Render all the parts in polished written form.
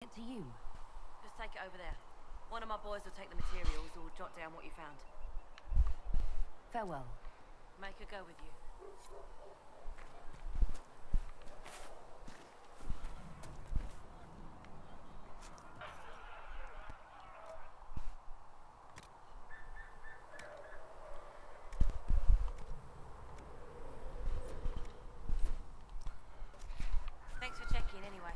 it to you? Just take it over there. One of my boys will take the materials or jot down what you found. Farewell. Make her go with you. Thanks for checking anyway.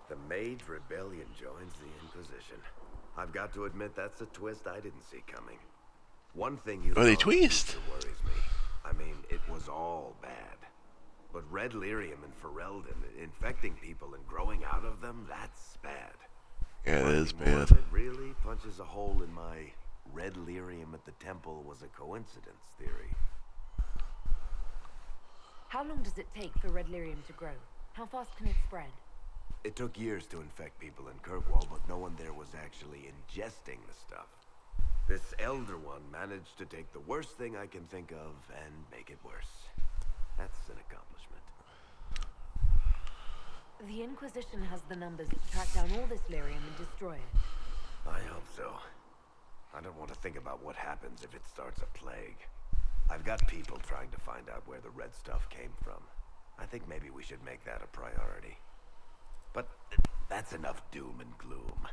The Mage Rebellion joins the Inquisition. I've got to admit that's a twist I didn't see coming. One thing you they know twist? worries me. I mean, it was all bad. But Red Lyrium and Ferelden, infecting people and growing out of them, that's bad. Yeah, it is Finding more bad. of it really punches a hole in my Red Lyrium at the temple was a coincidence theory. How long does it take for red lyrium to grow? How fast can it spread? It took years to infect people in Kirkwall, but no one there was actually ingesting the stuff. This Elder One managed to take the worst thing I can think of and make it worse. That's an accomplishment. The Inquisition has the numbers to track down all this lyrium and destroy it. I hope so. I don't want to think about what happens if it starts a plague. I've got people trying to find out where the red stuff came from. I think maybe we should make that a priority. But that's enough doom and gloom.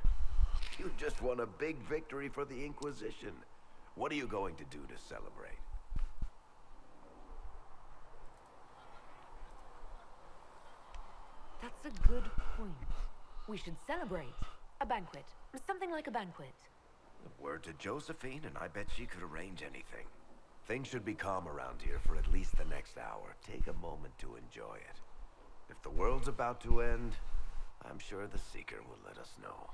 You just won a big victory for the Inquisition. What are you going to do to celebrate? That's a good point. We should celebrate. A banquet. Something like a banquet. Word to Josephine, and I bet she could arrange anything. Things should be calm around here for at least the next hour. Take a moment to enjoy it. If the world's about to end, I'm sure the Seeker will let us know.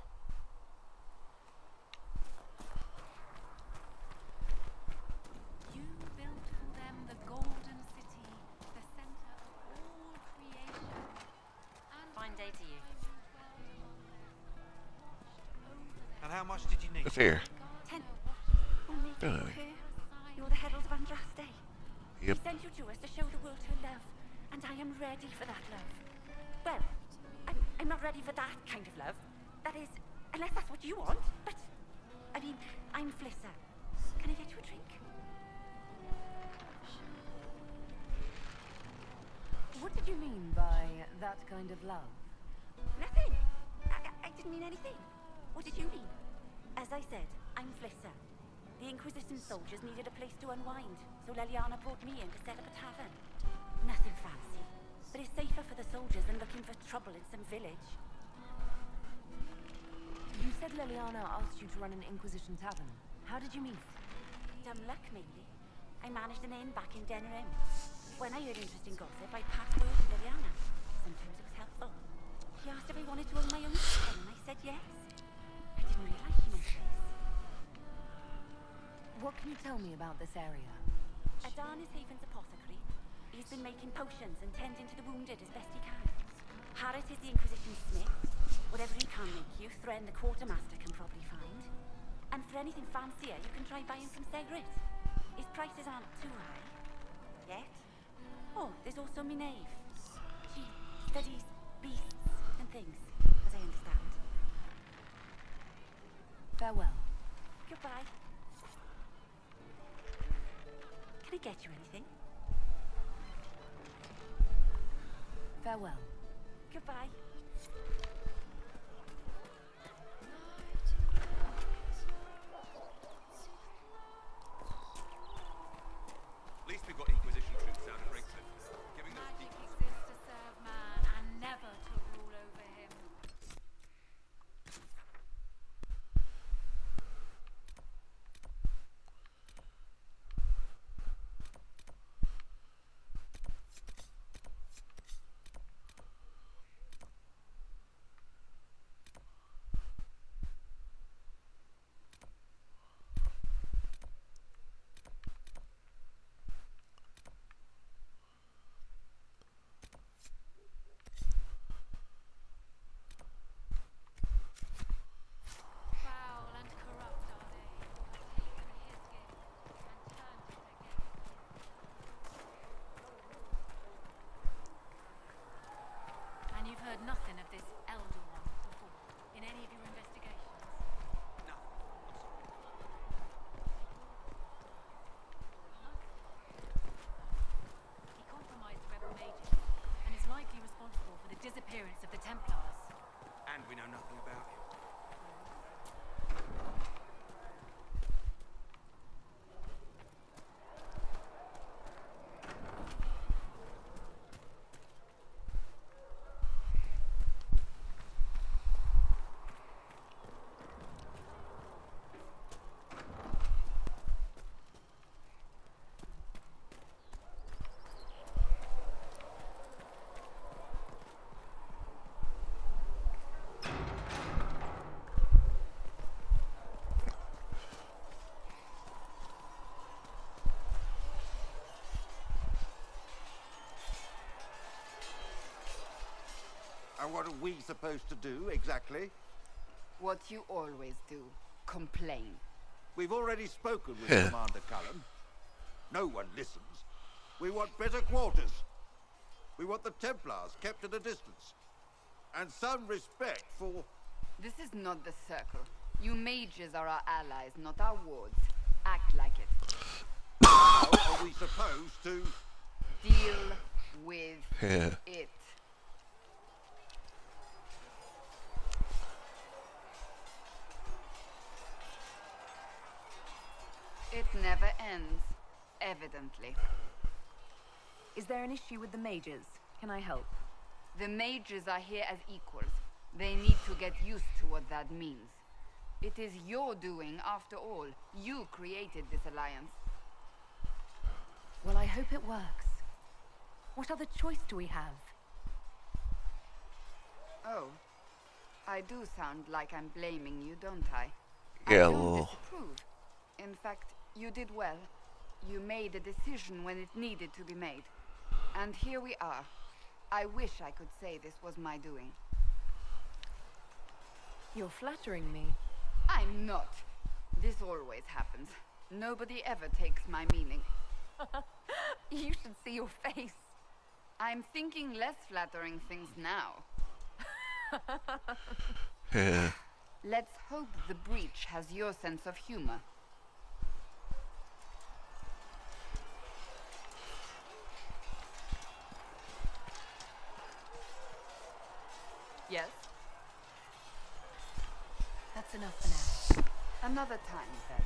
You built for them the golden city, the center of all creation. Fine day to you. And how much did you need? Fair. 10. Only Really? here. You're the herald of Andraste. Yep. He sent you to us to show the world her love, and I am ready for that love. Well, I'm not ready for that kind of love. That is, unless that's what you want. But, I mean, I'm Flissa. Can I get you a drink? What did you mean by that kind of love? Nothing. I didn't mean anything. What did you mean? As I said, I'm Flissa. The Inquisition soldiers needed a place to unwind, so Leliana brought me in to set up a tavern. Nothing fancy, but it's safer for the soldiers than looking for trouble in some village. You said Leliana asked you to run an Inquisition tavern. How did you meet? Dumb luck, mainly. I managed an inn back in Denerim. When I heard interesting gossip, I passed word to Leliana. Sometimes it was helpful. She asked if I wanted to own my own tavern, and I said yes. I didn't realize she meant this. What can you tell me about this area? Adan is Haven's apothecary. He's been making potions and tending to the wounded as best he can. Harrit is the Inquisition smith. Whatever he can make you, Thren the quartermaster can probably find. And for anything fancier, you can try buying from Segrit. His prices aren't too high. Yet. Oh, there's also Minave. She studies beasts and things, as I understand. Farewell. Goodbye. Can I get you anything? Farewell. Goodbye. At least we've got Inquisition troops down at Ringsliff. Giving those Magic people... exists to serve man and never to rule over him. And what are we supposed to do, exactly? What you always do. Complain. We've already spoken with Commander Cullen. No one listens. We want better quarters. We want the Templars kept at a distance. And some respect for... This is not the Circle. You mages are our allies, not our wards. Act like it. How are we supposed to... Deal with Yeah. it. It never ends, evidently. Is there an issue with the mages? Can I help? The mages are here as equals. They need to get used to what that means. It is your doing, after all. You created this alliance. Well, I hope it works. What other choice do we have? Oh. I do sound like I'm blaming you, don't I? Yeah, I a don't little. disapprove. In fact, you did well. You made a decision when it needed to be made. And here we are. I wish I could say this was my doing. You're flattering me. I'm not. This always happens. Nobody ever takes my meaning. You should see your face. I'm thinking less flattering things now. Yeah. Let's hope the breach has your sense of humor. Yes? That's enough for now. Another time, then.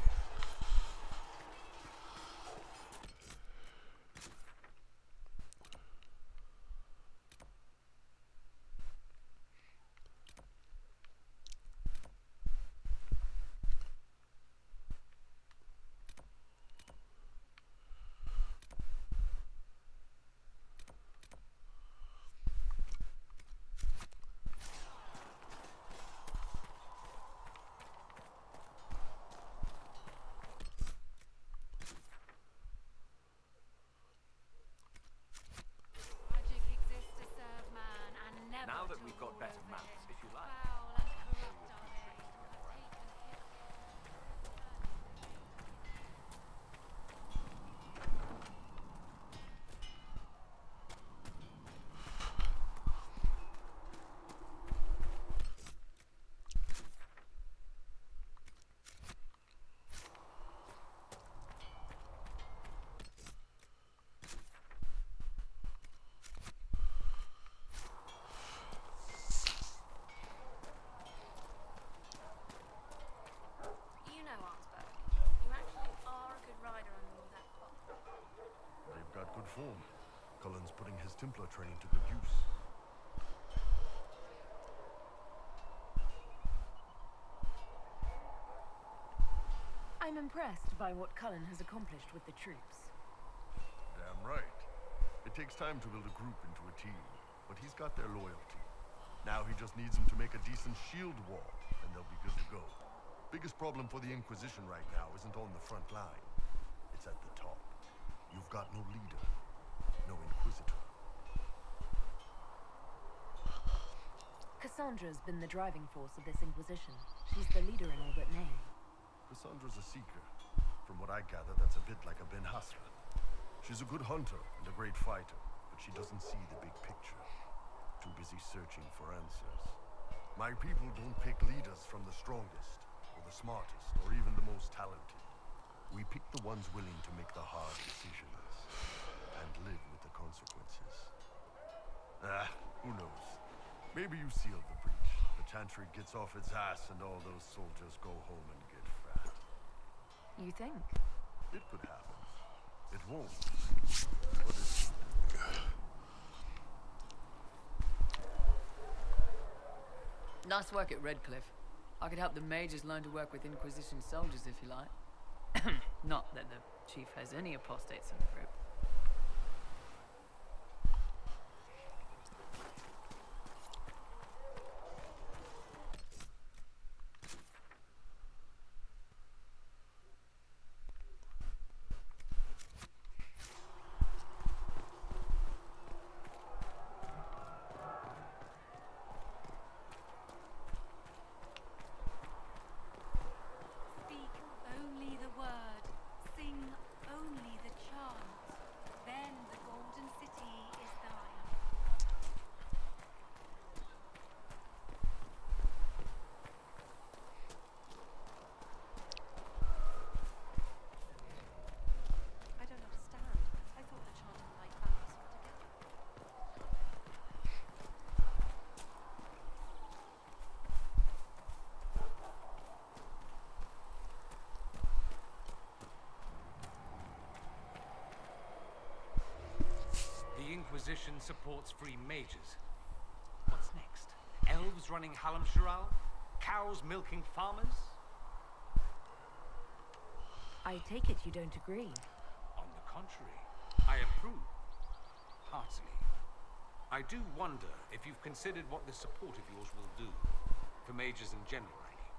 Magic exists to serve man and never Now that to we've got better rule maps, men. if you like. Foul and corrupt are they, who have taken his You know, Arnsberg, you actually are a good rider under all that cloth. They've got good form. Cullen's putting his Templar training to good use. I'm impressed by what Cullen has accomplished with the troops. Damn right. It takes time to build a group into a team, but he's got their loyalty. Now he just needs them to make a decent shield wall, and they'll be good to go. Biggest problem for the Inquisition right now isn't on the front line. It's at the top. You've got no leader, no Inquisitor. Cassandra's been the driving force of this Inquisition. She's the leader in all but name. Cassandra's a seeker. From what I gather, that's a bit like a Ben Hasra. She's a good hunter and a great fighter, but she doesn't see the big picture. Too busy searching for answers. My people don't pick leaders from the strongest, or the smartest, or even the most talented. We pick the ones willing to make the hard decisions, and live with the consequences. Who knows? Maybe you sealed the breach. The Chantry gets off its ass and all those soldiers go home and get fat. You think? It could happen. It won't. But it's... Nice work at Redcliffe. I could help the mages learn to work with Inquisition soldiers if you like. Not that the chief has any apostates in the group. Inquisition supports free mages. What's next? Elves running Hallam Sharal? Cows milking farmers? I take it you don't agree. On the contrary, I approve. Heartily. I do wonder if you've considered what this support of yours will do. For mages in general, I mean.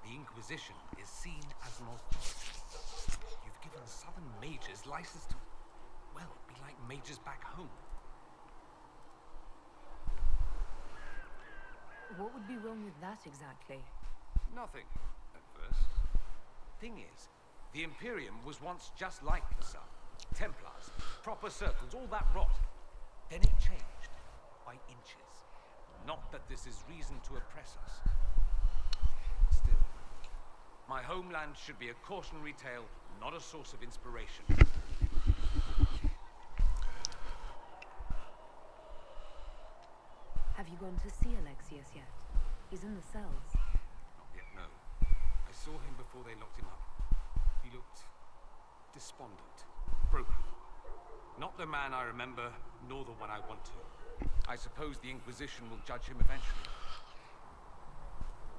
The Inquisition is seen as an authority. You've given southern mages license to, well, be like mages back home. What would be wrong with that exactly? Nothing, at first. Thing is, the Imperium was once just like the Sun. Templars, proper circles, all that rot. Then it changed, by inches. Not that this is reason to oppress us. Still, my homeland should be a cautionary tale, not a source of inspiration. Have you gone to see Alexius yet? He's in the cells. Not yet, no. I saw him before they locked him up. He looked despondent, broken. Not the man I remember, nor the one I want to. I suppose the Inquisition will judge him eventually.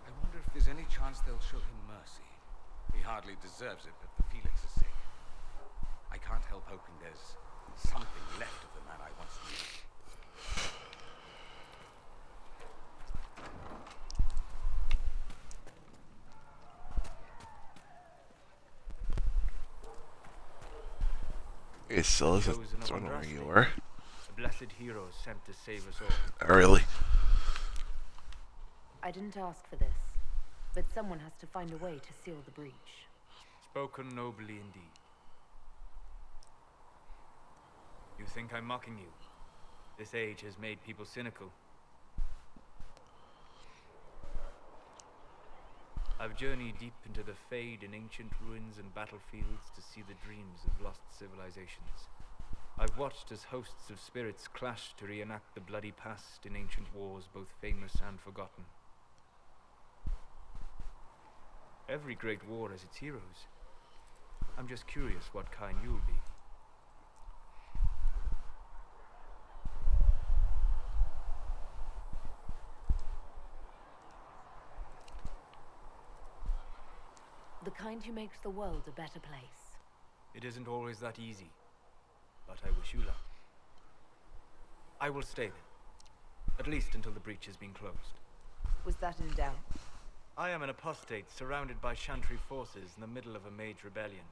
I wonder if there's any chance they'll show him mercy. He hardly deserves it, but for Felix's sake. I can't help hoping there's something left of the man I once knew. Hey, so this is where you were. A blessed hero sent to save us all. Oh, really? I didn't ask for this, but someone has to find a way to seal the breach. Spoken nobly indeed. You think I'm mocking you? This age has made people cynical. I've journeyed deep into the Fade in ancient ruins and battlefields to see the dreams of lost civilizations. I've watched as hosts of spirits clash to reenact the bloody past in ancient wars, both famous and forgotten. Every great war has its heroes. I'm just curious what kind you'll be. The kind who makes the world a better place. It isn't always that easy, but I wish you luck. I will stay then, at least until the breach has been closed. Was that in doubt? I am an apostate surrounded by Chantry forces in the middle of a mage rebellion.